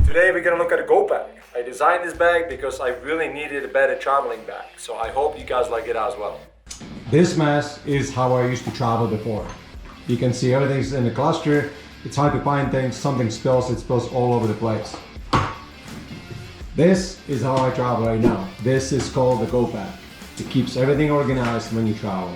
Today we're gonna look at a GoPack. I designed this bag because I really needed a better traveling bag. So I hope you guys like it as well. This mess is how I used to travel before. You can see everything's in a cluster. It's hard to find things. Something spills, it spills all over the place. This is how I travel right now. This is called the GoPack. It keeps everything organized when you travel.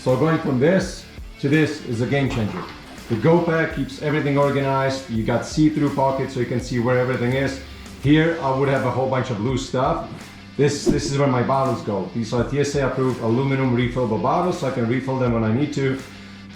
So going from this to this is a game changer. The GoPack keeps everything organized. You got see-through pockets so you can see where everything is. Here I would have a whole bunch of loose stuff. This is where my bottles go. These are TSA approved aluminum refillable bottles, so I can refill them when I need to.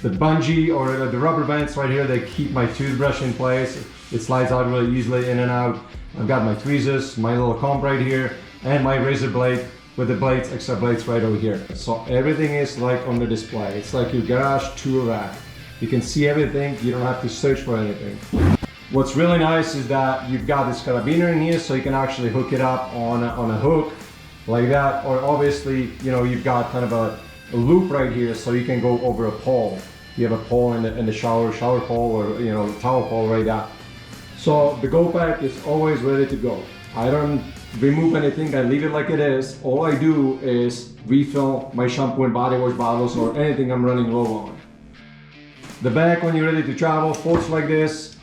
The bungee or the rubber bands right here, they keep my toothbrush in place. It slides out really easily in and out. I've got my tweezers, my little comb right here, and my razor blade with the blades, extra blades right over here. So everything is like on the display. It's like your garage tool rack. You can see everything, you don't have to search for anything. What's really nice is that you've got this carabiner in here, so you can actually hook it up on a hook like that, or obviously, you know, you've got kind of a loop right here, so you can go over a pole. You have a pole in the shower pole, or you know, towel pole right there. So the GoPack is always ready to go. I don't remove anything, I leave it like it is. All I do is refill my shampoo and body wash bottles or anything I'm running low on. The bag, when you're ready to travel, folds like this.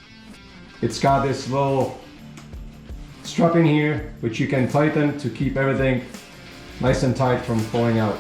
It's got this little strap in here, which you can tighten to keep everything nice and tight from falling out.